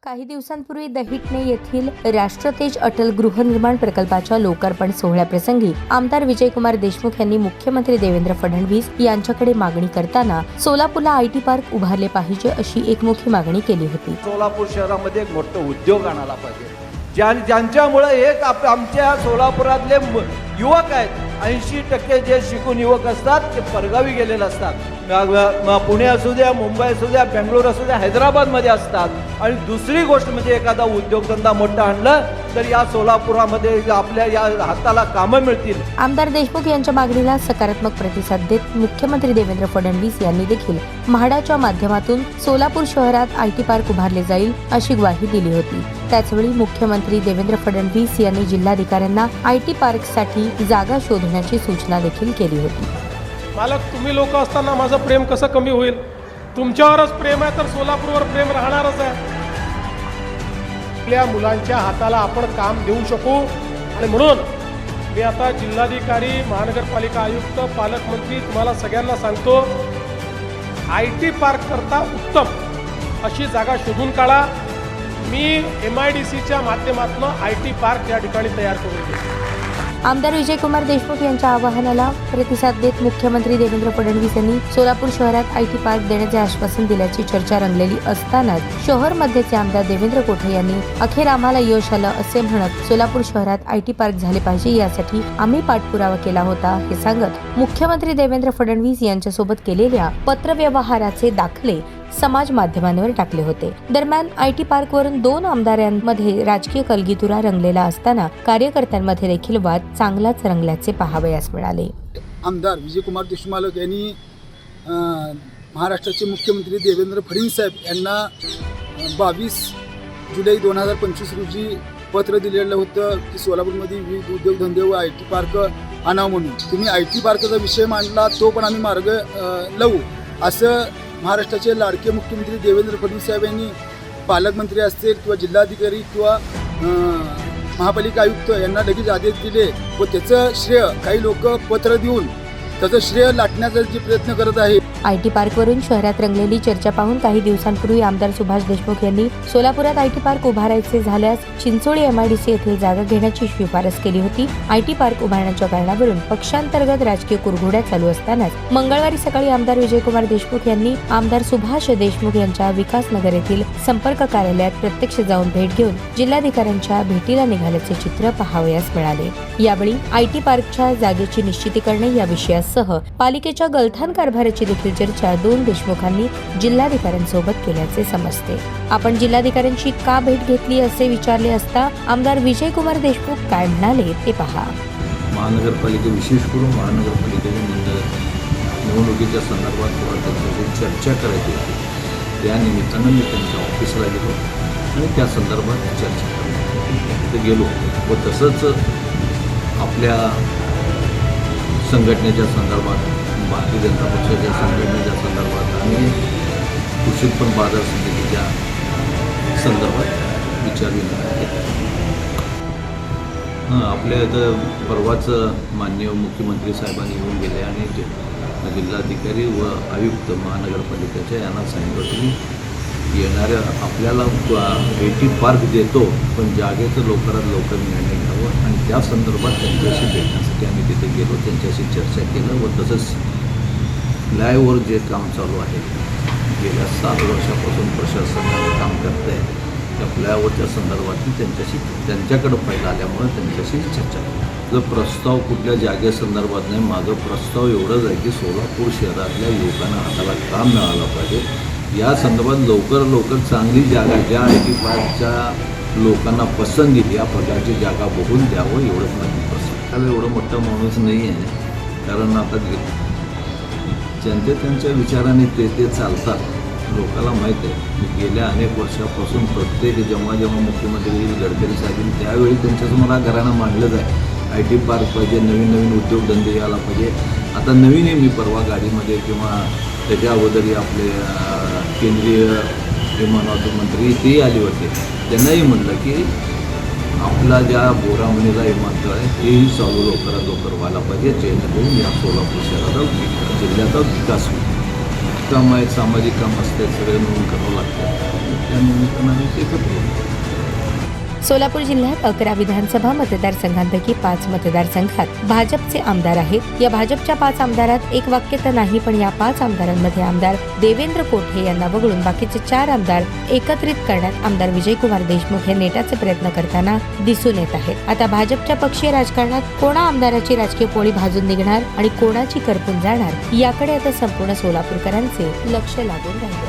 काही दिवसांपूर्वी दहिटणे येथील राष्ट्रतेज अटल गृहनिर्माण प्रकल्पाच्या लोकार्पण सोहळ्याप्रसंगी आमदार विजयकुमार देशमुख यांनी मुख्यमंत्री देवेंद्र फडणवीस यांच्याकडे मागणी करताना सोलापूरला आयटी पार्क उभारले पाहिजे अशी एक मोठी मागणी केली होती. सोलापूर शहरामध्ये एक मोठं उद्योग आणायला पाहिजे, ज्यांच्यामुळे एक आमच्या सोलापुरातले युवक आहेत, 80% जे शिकून युवक असतात ते परगावी गेलेले असतात. पुणे असू द्या, मुंबई असू द्या, बेंगळूर असू द्या, हैदराबादमध्ये असतात. आणि दुसरी गोष्ट म्हणजे एखादा उद्योगधंदा मोठा आणलं तर या सोलापुरामध्ये आपल्या या हाताला कामं मिळतील. आमदार देशमुख यांच्या मागणीला सकारात्मक प्रतिसाद देत मुख्यमंत्री देवेंद्र फडणवीस यांनी देखील म्हाडाच्या माध्यमातून सोलापूर शहरात आयटी पार्क उभारले जाईल अशी ग्वाही दिली होती. त्याचवेळी मुख्यमंत्री देवेंद्र फडणवीस यांनी जिल्हाधिकाऱ्यांना आयटी पार्कसाठी जागा शोधण्याची सूचना देखील केली होती. मालक, तुम्ही लोक असताना माझं प्रेम कसं कमी होईल? तुमच्यावरच प्रेम आहे तर सोलापूरवर प्रेम राहणारच आहे. आपल्या मुलांच्या हाताला आपण काम देऊ शकू आणि म्हणून मी आता जिल्हाधिकारी, महानगरपालिका आयुक्त, पालकमंत्री तुम्हाला सगळ्यांना सांगतो, आयटी पार्क करता उत्तम अशी जागा शोधून काढा. मी MIDCच्या माध्यमातून आयटी पार्क या ठिकाणी तयार करून आमदार विजयकुमार देशमुख यांच्या आवाहनाला प्रतिसाद देत मुख्यमंत्री देवेंद्र फडणवीस यांनी सोलापूर शहरात आयटी पार्क देण्याचे आश्वासन दिल्याची चर्चा रंगलेली असतानाच शहर मध्येचे आमदार देवेंद्र कोठे यांनी अखेर आम्हाला यश आलं असे म्हणत सोलापूर शहरात आयटी पार्क झाले पाहिजे यासाठी आम्ही पाठपुरावा केला होता हे सांगत मुख्यमंत्री देवेंद्र फडणवीस यांच्यासोबत केलेल्या पत्रव्यवहाराचे दाखले समाज माध्यमांवर टाकले होते. दरम्यान आयटी पार्क वरून 2 आमदारांमध्ये राजकीय कलगीतुरा रंगलेला असताना कार्यकर्त्यांमध्ये देखील वाद चांगलाच रंगल्याचे पाहावयास मिळाले. आमदार विजयकुमार देशमुख यांनी महाराष्ट्राचे मुख्यमंत्री देवेंद्र फडणवीस साहेब यांना 22 जुलै 2025 रोजी पत्र दिलेलं होतं की सोलापूरमध्ये विविध उद्योगधंदे व आयटी पार्क आणावं म्हणून. तुम्ही आयटी पार्कचा विषय मांडला तो पण आम्ही मार्ग लावू असं महाराष्ट्राचे लाडके मुख्यमंत्री देवेंद्र फडणवीस साहेब यांनी पालकमंत्री असतील किंवा जिल्हाधिकारी किंवा महापालिका आयुक्त यांना लगेच आदेश दिले व त्याचं श्रेय काही लोक पत्र देऊन त्याचं श्रेय लाटण्याचा जे प्रयत्न करत आहे. आयटी पार्कवरून शहरात रंगलेली चर्चा पाहून काही दिवसांपूर्वी आमदार सुभाष देशमुख यांनी सोलापुरात आयटी पार्क उभारायचे झाल्यास चिंचोळी MIDC येथे जागा घेण्याची शिफारस केली होती. आयटी पार्क उभारण्याच्या कारणावरून पक्षांतर्गत राजकीय कुरघोड्या चालू असतानाच मंगळवारी सकाळी आमदार विजयकुमार देशमुख यांनी आमदार सुभाष देशमुख यांच्या विकासनगर येथील संपर्क कार्यालयात प्रत्यक्ष जाऊन भेट घेऊन जिल्हाधिकाऱ्यांच्या भेटीला निघाल्याचे चित्र पाहावयास मिळाले. यावेळी आयटी पार्कच्या जागेची निश्चिती करणे या विषयासह पालिकेच्या गलथान कारभाराची देखील चर्चा 2 देशमुखांनी जिल्हाधिकाऱ्यांसोबत केल्याचे समजते. आपण जिल्हाधिकाऱ्यांची का भेट घेतली असे विचारले असता आमदार विजयकुमार देशमुख काय म्हणाले ते पहा. महानगरपालिका विशेष करून महानगरपालिकेच्या निवडणुकीच्या संदर्भात त्यांच्याशी चर्चा करायची होती. त्या निमित्तानं मी त्यांच्या ऑफिसला गेलो आणि त्या संदर्भात चर्चा करण्यासाठी गेलो व तसंच आपल्या संघटनेच्या संदर्भात, भारतीय जनता पक्षाच्या संघटनेच्या संदर्भात आणि कृषी उत्पन्न बाजार समितीच्या संदर्भात विचारविनिमय केला. आपल्या इथं परवाच माननीय मुख्यमंत्री साहेबांनी येऊन गेले आणि जिल्हाधिकारी व आयुक्त महानगरपालिकेच्या यांना सांगितलं की येणाऱ्या आपल्याला आयटी पार्क देतो पण जागेचं लवकरात लवकर निर्णय घ्यावं आणि त्या संदर्भात त्यांच्याशी भेटण्यासाठी आम्ही तिथे गेलो, त्यांच्याशी चर्चा केलं व तसंच फ्लायओव्हर जे काम चालू आहे गेल्या 7 वर्षापासून प्रशासनाने काम करत आहे त्या फ्लायओव्हरच्या संदर्भात त्यांच्याकडं पहिला आल्यामुळं त्यांच्याशी चर्चा केली. जर प्रस्ताव कुठल्या जागेसंदर्भात नाही, माझं प्रस्ताव एवढंच आहे की सोलापूर शहरातल्या युवकांना हाताला काम मिळालं पाहिजे. या संदर्भात लवकर चांगली जागा ज्या आयटी पार्कच्या लोकांना पसंत येईल या प्रकारची जागा बघून द्यावं एवढंच माझी पसंत. त्याला एवढं मोठं माणूस नाही आहे, कारण आता त्यांच्या विचाराने ते चालतात. लोकांना माहीत आहे गेल्या अनेक वर्षापासून प्रत्येक जेव्हा मुख्यमंत्री गडकरी साहेब त्यावेळी त्यांच्यासमोर घराणं मांडलंच आहे. आयटी पार्क पाहिजे, नवीन उद्योगधंदे यायला पाहिजे. आता नवीन आहे, मी परवा गाडीमध्ये किंवा त्याच्या अगोदरही आपले केंद्रीय विमानवाहतूक मंत्री तेही आले होते. त्यांनाही म्हटलं की आपला ज्या बोरामणीला विमानतळ आहे तेही चालू लवकरात लवकर व्हायला पाहिजे, जेणेकरून या सोलापूर शहराचा जिल्ह्याचा विकास होईल. काम आहेत, सामाजिक काम असते, सगळे मिळून करावं लागतं. त्या निमित्तानं आम्ही एकत्र होतो. सोलापूर जिल्ह्यात 11 विधानसभा मतदारसंघांपैकी 5 मतदारसंघात भाजपचे आमदार आहेत. या भाजपच्या 5 आमदारात एक वाक्य तर नाही, पण या 5 आमदारांमध्ये आमदार देवेंद्र कोठे यांना वगळून बाकीचे 4 आमदार एकत्रित करण्यात आमदार विजयकुमार देशमुख हे नेटाचे प्रयत्न करताना दिसून येत आहेत. आता भाजपच्या पक्षीय राजकारणात कोणा आमदाराची राजकीय पोळी भाजून निघणार आणि कोणाची करपून जाणार याकडे आता संपूर्ण सोलापूरकरांचे लक्ष लागून राहिले.